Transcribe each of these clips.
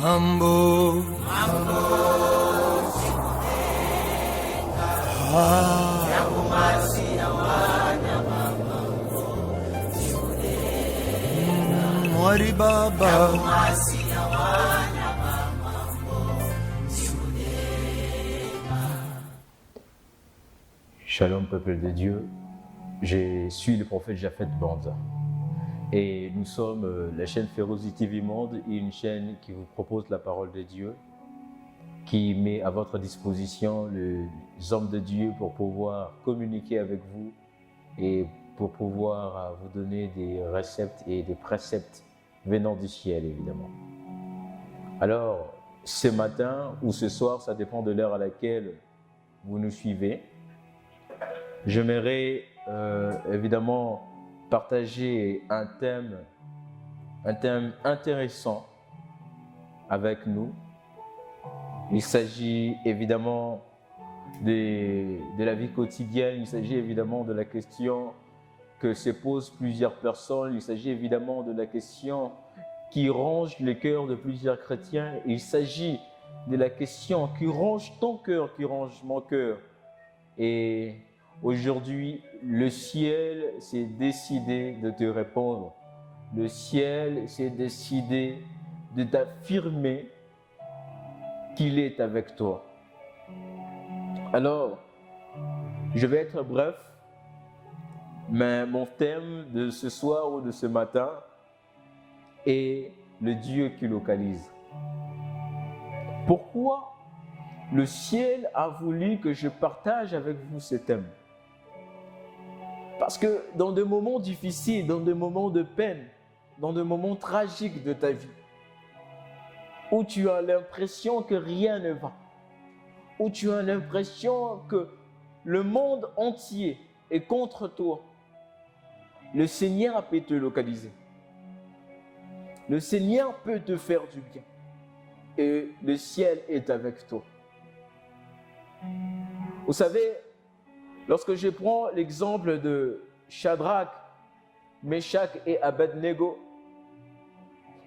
Mambo. Mwari Baba. Shalom peuple de Dieu, je suis le prophète Japhet Banda et nous sommes la chaîne Ferozity TV Monde, une chaîne qui vous propose la parole de Dieu, qui met à votre disposition les hommes de Dieu pour pouvoir communiquer avec vous et pour pouvoir vous donner des réceptes et des préceptes venant du ciel évidemment. Alors ce matin ou ce soir, ça dépend de l'heure à laquelle vous nous suivez, j'aimerais évidemment partager un thème intéressant avec nous. Il s'agit évidemment de la vie quotidienne, il s'agit évidemment de la question que se posent plusieurs personnes, il s'agit évidemment de la question qui ronge le cœur de plusieurs chrétiens, il s'agit de la question qui ronge ton cœur, qui ronge mon cœur. Et aujourd'hui, le ciel s'est décidé de te répondre. Le ciel s'est décidé de t'affirmer qu'il est avec toi. Alors, je vais être bref, mais mon thème de ce soir ou de ce matin est le Dieu qui localise. Pourquoi le ciel a voulu que je partage avec vous ce thème? Parce que dans des moments difficiles, dans des moments de peine, dans des moments tragiques de ta vie, où tu as l'impression que rien ne va, où tu as l'impression que le monde entier est contre toi, le Seigneur peut te localiser. Le Seigneur peut te faire du bien. Et le ciel est avec toi. Vous savez, lorsque je prends l'exemple de Shadrach, Meshach et Abednego,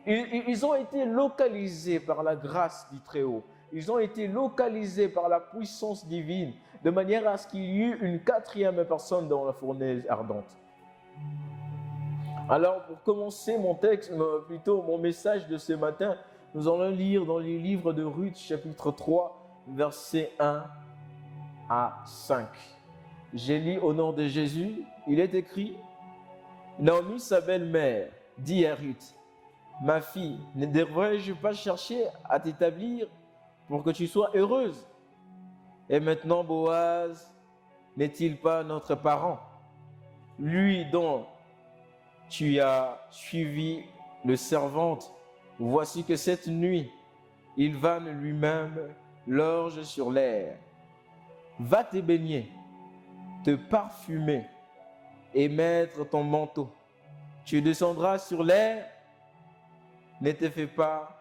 ils ont été localisés par la grâce du Très-Haut. Ils ont été localisés par la puissance divine, de manière à ce qu'il y eut une quatrième personne dans la fournaise ardente. Alors, pour commencer mon texte, plutôt mon message de ce matin, nous allons lire dans les livres de Ruth, chapitre 3, versets 1 à 5. J'ai lu au nom de Jésus, il est écrit, Naomi, sa belle-mère, dit à Ruth, ma fille, ne devrais-je pas chercher à t'établir pour que tu sois heureuse? Et maintenant, Boaz, n'est-il pas notre parent? Lui dont tu as suivi le servante, voici que cette nuit, il vanne lui-même l'orge sur l'air. Va te baigner, te parfumer et mettre ton manteau. Tu descendras sur l'air, ne te fais pas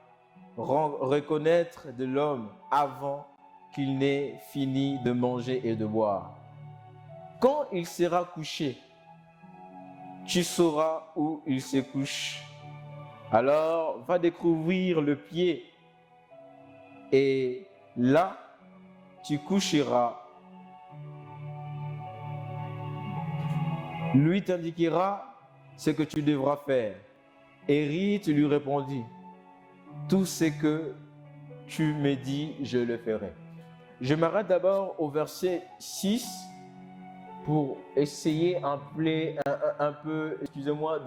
reconnaître de l'homme avant qu'il n'ait fini de manger et de boire. Quand il sera couché, tu sauras où il se couche. Alors va découvrir le pied et là tu coucheras. Lui t'indiquera ce que tu devras faire. Et Ruth lui répondit, tout ce que tu me dis, je le ferai. Je m'arrête d'abord au verset 6 pour essayer un peu, excusez-moi,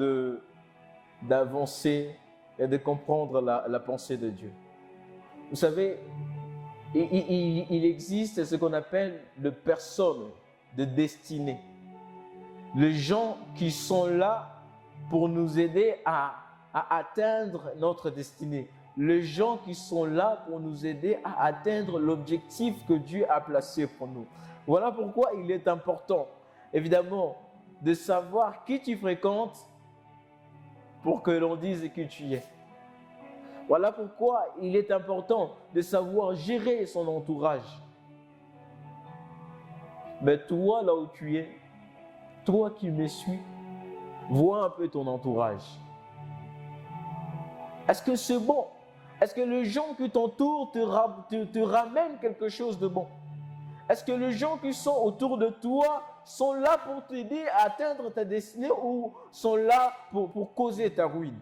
d'avancer et de comprendre la pensée de Dieu. Vous savez, il existe ce qu'on appelle les personnes de destinée. Les gens qui sont là pour nous aider à atteindre notre destinée. Les gens qui sont là pour nous aider à atteindre l'objectif que Dieu a placé pour nous. Voilà pourquoi il est important, évidemment, de savoir qui tu fréquentes pour que l'on dise qui tu es. Voilà pourquoi il est important de savoir gérer son entourage. Mais toi, là où tu es, toi qui me suis, vois un peu ton entourage. Est-ce que c'est bon Est-ce que les gens qui t'entourent te ramènent quelque chose de bon? Est-ce que les gens qui sont autour de toi sont là pour t'aider à atteindre ta destinée ou sont là pour causer ta ruine?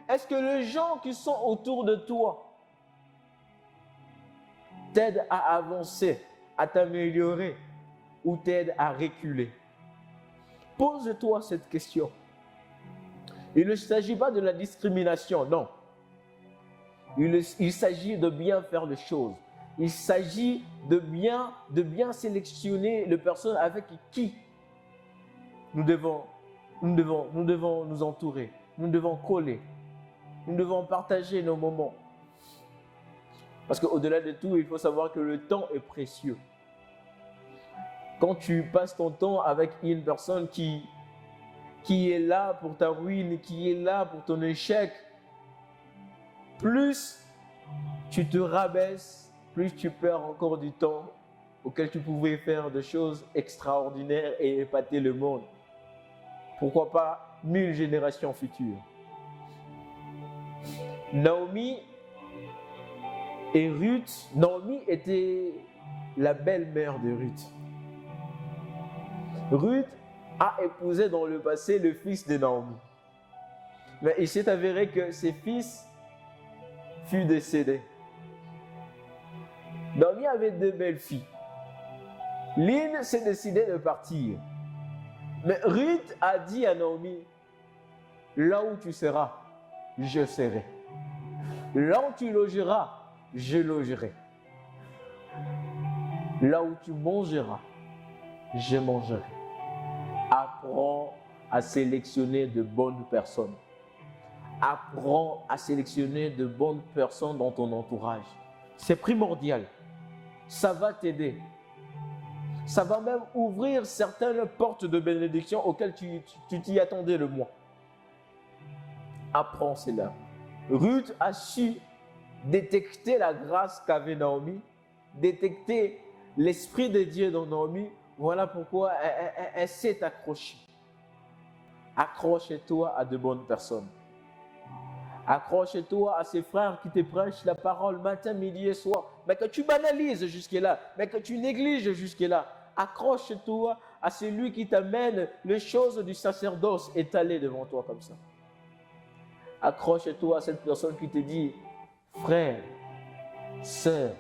Est-ce que les gens qui sont autour de toi t'aident à avancer, à t'améliorer ou t'aident à reculer? Pose-toi cette question. Il ne s'agit pas de la discrimination, non. Il s'agit de bien faire les choses. Il s'agit de bien sélectionner les personnes avec qui nous devons nous entourer. Nous devons coller. Nous devons partager nos moments. Parce qu'au-delà de tout, il faut savoir que le temps est précieux. Quand tu passes ton temps avec une personne qui est là pour ta ruine, qui est là pour ton échec, plus tu te rabaisses, plus tu perds encore du temps auquel tu pouvais faire des choses extraordinaires et épater le monde. Pourquoi pas 1000 générations futures. Naomi et Ruth, Naomi était la belle-mère de Ruth. Ruth a épousé dans le passé le fils de Naomi. Mais il s'est avéré que ses fils furent décédés. Naomi avait 2 belles filles. L'une s'est décidée de partir. Mais Ruth a dit à Naomi, là où tu seras, je serai. Là où tu logeras, je logerai. Là où tu mangeras, je mangerai. Apprends à sélectionner de bonnes personnes. Apprends à sélectionner de bonnes personnes dans ton entourage. C'est primordial. Ça va t'aider. Ça va même ouvrir certaines portes de bénédiction auxquelles tu t'y attendais le moins. Apprends cela. Ruth a su détecter la grâce qu'avait Naomi, détecter l'Esprit de Dieu dans Naomi. Voilà pourquoi elle s'est accrochée. Accroche-toi à de bonnes personnes. Accroche-toi à ces frères qui te prêchent la parole matin, midi et soir, mais que tu banalises jusque-là, mais que tu négliges jusque-là. Accroche-toi à celui qui t'amène les choses du sacerdoce étalées devant toi comme ça. Accroche-toi à cette personne qui te dit, frère, sœur,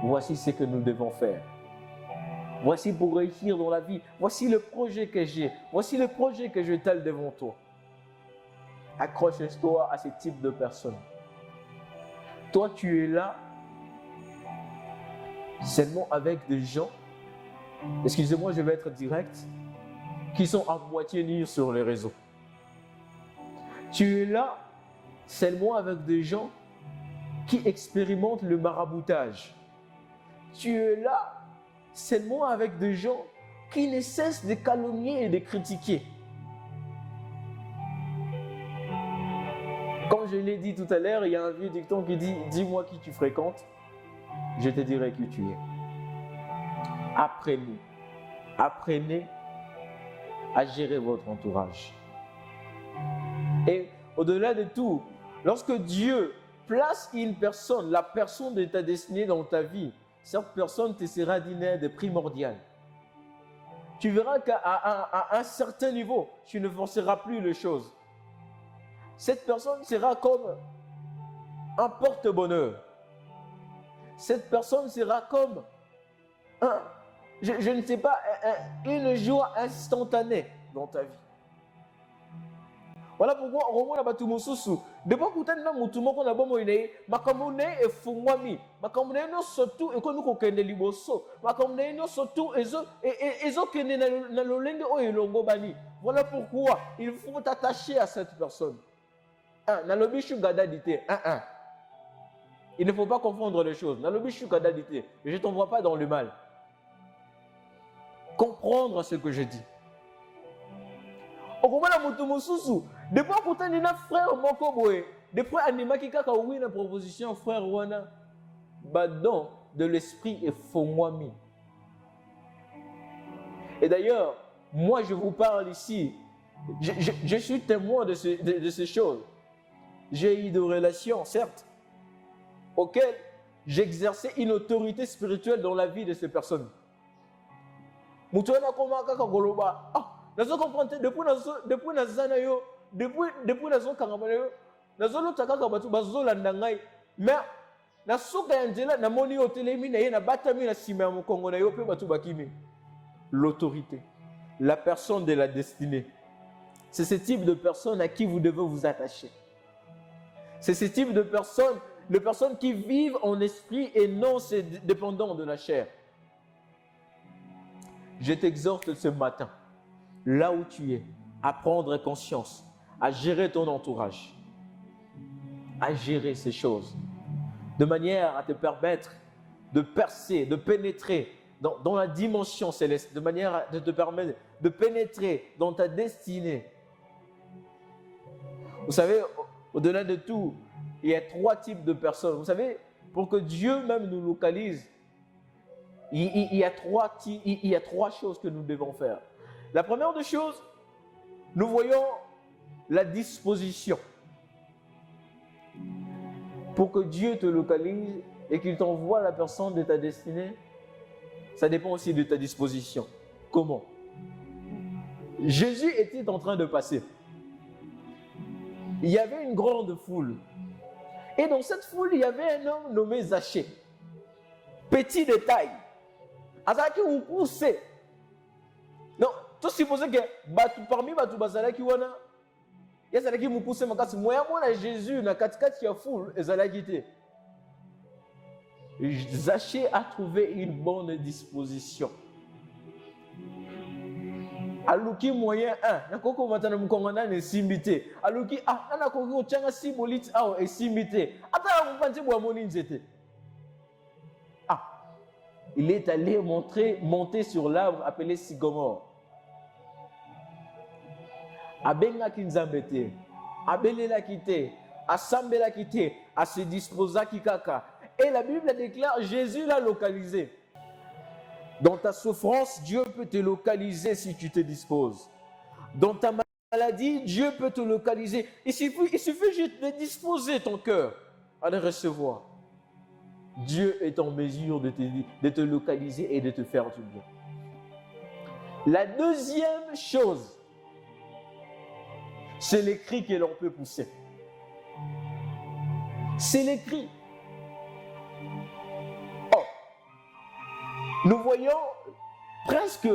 voici ce que nous devons faire. Voici pour réussir dans la vie. Voici le projet que j'ai. Voici le projet que je étale devant toi. Accroche-toi à ce type de personnes. Toi, tu es là seulement avec des gens, excusez-moi, je vais être direct, qui sont à moitié nus sur les réseaux. Tu es là seulement avec des gens qui expérimentent le maraboutage. Tu es là seulement avec des gens qui ne cessent de calomnier et de critiquer. Comme je l'ai dit tout à l'heure, il y a un vieux dicton qui dit « Dis-moi qui tu fréquentes, je te dirai qui tu es. » Apprenez à gérer votre entourage. Et au-delà de tout, lorsque Dieu place une personne, la personne de ta destinée dans ta vie, cette personne te sera d'une aide primordiale. Tu verras qu'à un certain niveau, tu ne forceras plus les choses. Cette personne sera comme un porte-bonheur. Cette personne sera comme je ne sais pas, une joie instantanée dans ta vie. Voilà pourquoi Romo na batu mususu depuis kutani na mutu moko na bomo ine makambo ne efungwami makambo ne no sotu ekomi kokende liboso makambo ne no sotu ezo kende na lolenge oyo elongo bani. Voilà pourquoi il faut t'attacher à cette personne. Na lobi shugada dite il ne faut pas confondre les choses. Na lobi shugada dite je ne t'envoie pas dans le mal. Comprendre ce que je dis. Okomana mutu mususu depuis kutani na frère moko boye depuis animaki kaka oui na proposition frère wana badon de l'esprit est fongwami. Et d'ailleurs moi je vous parle ici je suis témoin de ces choses. J'ai eu des relations certes auquel j'exerçais une autorité spirituelle dans la vie de ces personnes. Depuis mais l'autorité, la personne de la destinée. C'est ce type de personne à qui vous devez vous attacher. C'est ce type de personnes qui vivent en esprit et non dépendant de la chair. Je t'exhorte ce matin, là où tu es, à prendre conscience, à gérer ton entourage, à gérer ces choses, de manière à te permettre de percer, de pénétrer dans la dimension céleste, de manière à te permettre de pénétrer dans ta destinée. Vous savez, au-delà de tout, il y a 3 types de personnes. Vous savez, pour que Dieu même nous localise, il y a 3 choses que nous devons faire. La première des choses, nous voyons la disposition. Pour que Dieu te localise et qu'il t'envoie la personne de ta destinée, ça dépend aussi de ta disposition. Comment? Jésus était en train de passer. Il y avait une grande foule. Et dans cette foule, il y avait un homme nommé Zachée. Petit de taille. Azaki ou poussé. Non, tout supposé que parmi les bazalaki wana, il y a Zalaki ou poussé makasi. Moi, Jésus, na katikati ya foule, ezalaki te. Zachée a trouvé une bonne disposition. Aluki moyen 1, nakoko matana mukongana ne simbité. Aluki na koko changa sibolite et simbité. Ata mupanti bwa moni nzete. Il est allé monter sur l'arbre appelé sycomore. Abenga kinzambete, abelela kite, asambela kite, a se disposa kikaka. Et la Bible déclare, Jésus l'a localisé. Dans ta souffrance, Dieu peut te localiser si tu te disposes. Dans ta maladie, Dieu peut te localiser. Il suffit juste de disposer ton cœur à le recevoir. Dieu est en mesure de te localiser et de te faire du bien. La deuxième chose, c'est les cris que l'on peut pousser. C'est les cris. Nous voyons presque,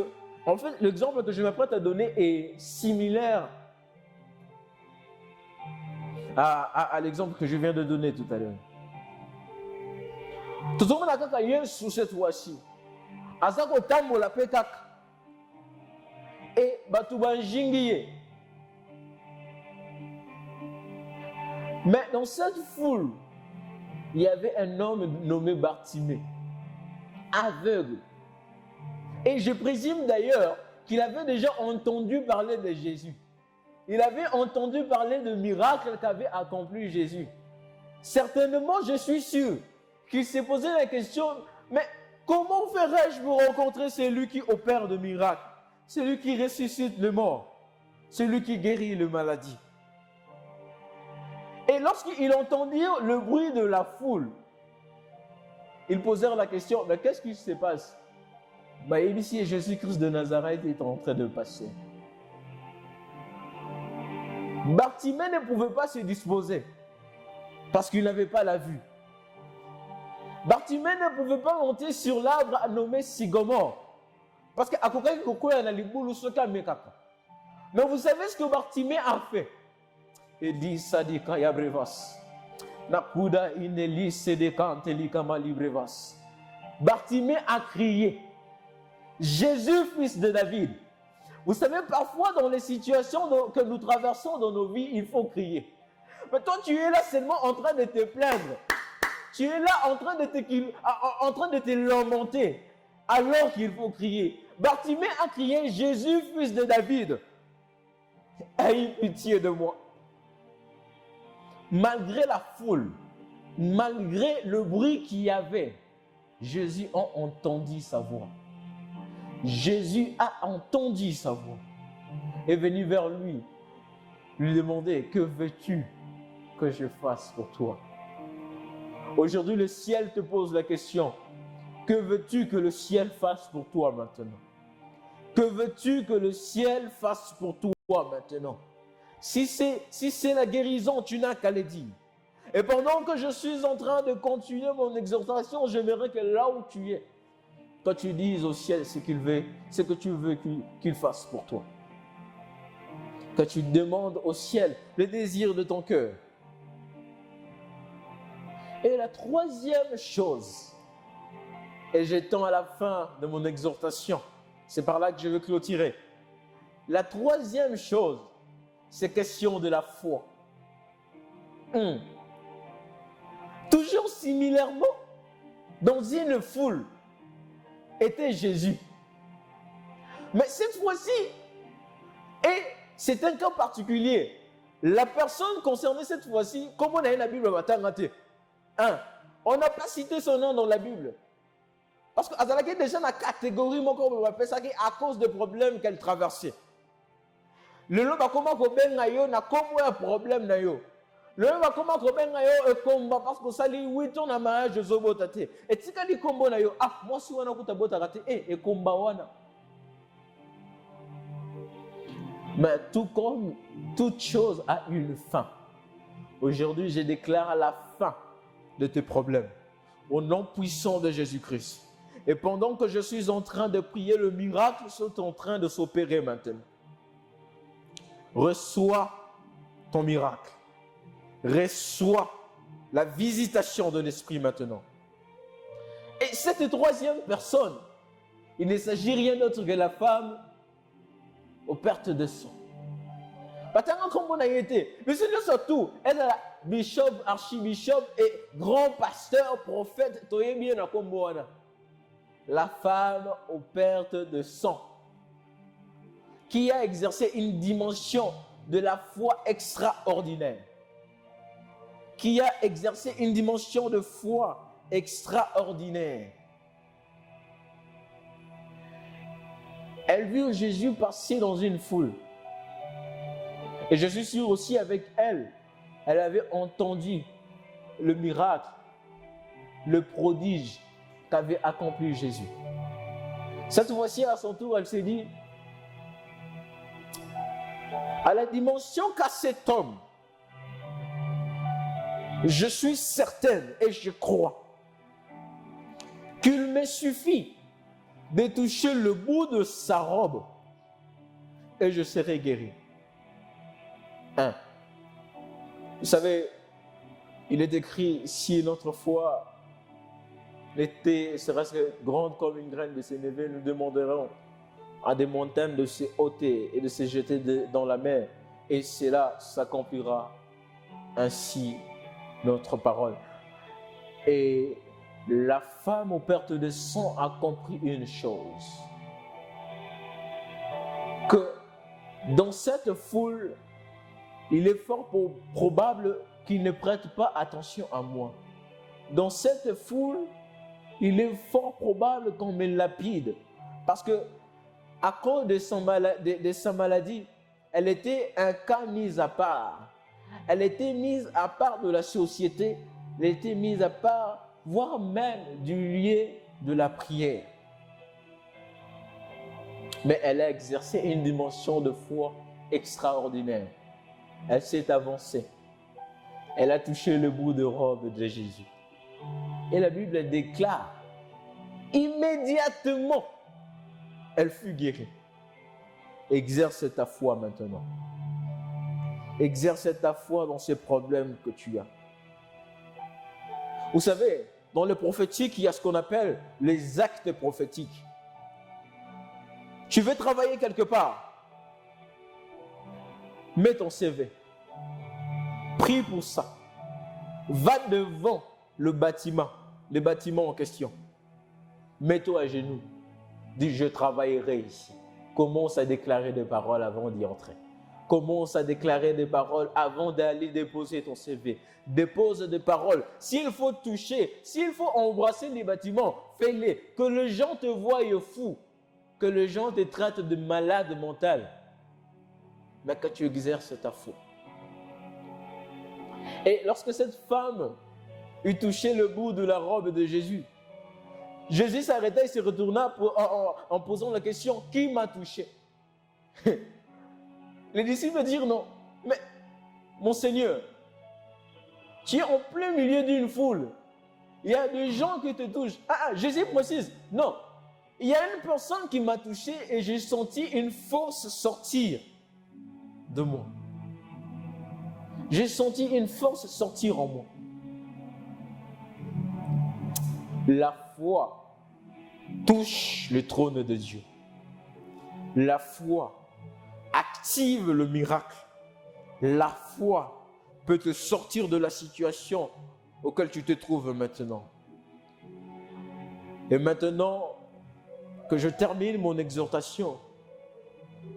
en fait, l'exemple que je m'apprête à donner est similaire à l'exemple que je viens de donner tout à l'heure. Tout le monde a kaka sous cette fois-ci. Azako tambola pe kaka. Et batu banjingiye. Mais dans cette foule, il y avait un homme nommé Bartimée, aveugle. Et je présume d'ailleurs qu'il avait déjà entendu parler de Jésus. Il avait entendu parler de miracles qu'avait accompli Jésus. Certainement, je suis sûr qu'il s'est posé la question, mais comment ferais-je pour rencontrer celui qui opère de miracles, celui qui ressuscite les morts, celui qui guérit les maladies? Et lorsqu'il entendit le bruit de la foule, ils posèrent la question, mais qu'est-ce qui se passe? Ici, Jésus-Christ de Nazareth est en train de passer. Bartimée ne pouvait pas se disposer parce qu'il n'avait pas la vue. Bartimée ne pouvait pas monter sur l'arbre nommé sycomore parce que mais vous savez ce que Bartimée a fait? Il dit Sadika Yabrevas. Nakuda ineli sedekante likama librevas. Bartimée a crié, Jésus, fils de David. Vous savez, parfois dans les situations que nous traversons dans nos vies, il faut crier. Mais toi, tu es là seulement en train de te plaindre. Tu es là en train de te lamenter, alors qu'il faut crier. Bartimée a crié, Jésus, fils de David, aie pitié de moi. Malgré la foule, malgré le bruit qu'il y avait, Jésus a entendu sa voix. Jésus a entendu sa voix. Est venu vers lui demander, que veux-tu que je fasse pour toi? Aujourd'hui, le ciel te pose la question. Que veux-tu que le ciel fasse pour toi maintenant? Que veux-tu que le ciel fasse pour toi maintenant? Si c'est la guérison, tu n'as qu'à le dire. Et pendant que je suis en train de continuer mon exhortation, j'aimerais que là où tu es, quand tu dises au ciel ce qu'il veut, ce que tu veux qu'il fasse pour toi. Que tu demandes au ciel le désir de ton cœur. Et la troisième chose, et j'étends à la fin de mon exhortation, c'est par là que je veux clôturer. La troisième chose, c'est question de la foi. Toujours similairement, dans une foule, était Jésus. Mais cette fois-ci, et c'est un cas particulier, la personne concernée cette fois-ci, comme on a dans la Bible, on n'a pas cité son nom dans la Bible. Parce qu'elle a déjà la catégorie, à cause des problèmes qu'elle traversait. Le lot va comment na comme un problème na yo. Le lot va comment et combat parce que ça lui 8 ans na mariage de zobotate. Et tika di combo na yo moi si wana kuta bota raté et combat wana. Mais tout comme toute chose a une fin. Aujourd'hui, je déclare la fin de tes problèmes au nom puissant de Jésus-Christ. Et pendant que je suis en train de prier, le miracle est en train de s'opérer maintenant. Reçois ton miracle. Reçois la visitation de l'Esprit maintenant. Et cette troisième personne, il ne s'agit rien d'autre que la femme aux pertes de sang. Patanga comme on a été, mais c'est surtout, elle est bishop, archibishop et grand pasteur, prophète, la femme aux pertes de sang, qui a exercé une dimension de la foi extraordinaire, qui a exercé une dimension de foi extraordinaire. Elle vit Jésus passer dans une foule. Et je suis sûr aussi avec elle, elle avait entendu le miracle, le prodige qu'avait accompli Jésus. Cette fois-ci, à son tour, elle s'est dit, à la dimension qu'a cet homme, je suis certaine et je crois qu'il me suffit de toucher le bout de sa robe et je serai guéri. Vous savez, il est écrit, si notre foi serait grande comme une graine de sénévé, nous demanderons à des montagnes de se ôter et de se jeter dans la mer, et cela s'accomplira. Ainsi notre parole. Et la femme aux pertes de sang a compris une chose, que dans cette foule, il est fort probable qu'il ne prête pas attention à moi. Dans cette foule, il est fort probable qu'on me lapide. Parce que, à cause de sa maladie, elle était un cas mis à part. Elle était mise à part de la société. Elle était mise à part, voire même du lieu de la prière. Mais elle a exercé une dimension de foi extraordinaire. Elle s'est avancée. Elle a touché le bout de robe de Jésus. Et la Bible déclare, immédiatement, elle fut guérie. Exerce ta foi maintenant. Exerce ta foi dans ces problèmes que tu as. Vous savez, dans le prophétique, il y a ce qu'on appelle les actes prophétiques. Tu veux travailler quelque part, mets ton CV. Prie pour ça. Va devant le bâtiment en question. Mets-toi à genoux. Dis, je travaillerai ici. Commence à déclarer des paroles avant d'y entrer. Commence à déclarer des paroles avant d'aller déposer ton CV. Dépose des paroles. S'il faut toucher, s'il faut embrasser les bâtiments, fais-les. Que les gens te voient fou. Que les gens te traitent de malade mental. Mais que tu exerces ta foi. Et lorsque cette femme Il touchait le bout de la robe de Jésus. Jésus s'arrêta et se retourna en posant la question, qui m'a touché? Les disciples dirent non. Mais, mon Seigneur, tu es en plein milieu d'une foule. Il y a des gens qui te touchent. Jésus précise, non. Il y a une personne qui m'a touché et j'ai senti une force sortir de moi. J'ai senti une force sortir en moi. La foi touche le trône de Dieu. La foi active le miracle. La foi peut te sortir de la situation auquel tu te trouves maintenant. Et maintenant que je termine mon exhortation,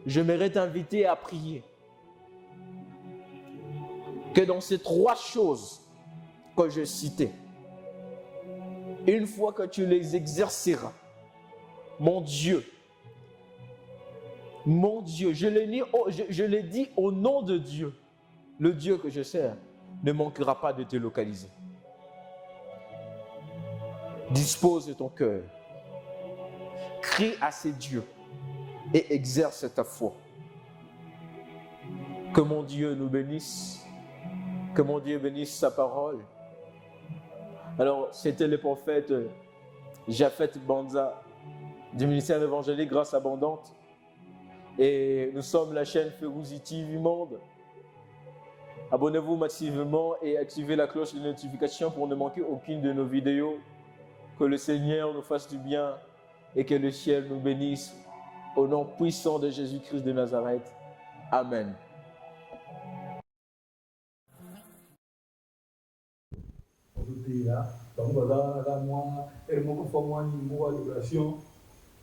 j'aimerais t'inviter à prier. Que dans ces 3 choses que j'ai citées, une fois que tu les exerceras, mon Dieu, je l'ai dit au nom de Dieu, le Dieu que je sers ne manquera pas de te localiser. Dispose de ton cœur, crie à ces dieux et exerce ta foi. Que mon Dieu nous bénisse, que mon Dieu bénisse sa parole. Alors, c'était le prophète Japhet Banza du ministère évangélique Grâce Abondante. Et nous sommes la chaîne Feruzzi TV Monde. Abonnez-vous massivement et activez la cloche de notification pour ne manquer aucune de nos vidéos. Que le Seigneur nous fasse du bien et que le ciel nous bénisse. Au nom puissant de Jésus-Christ de Nazareth. Amen. Donc voilà, moi, elle m'a fait moi une adoration.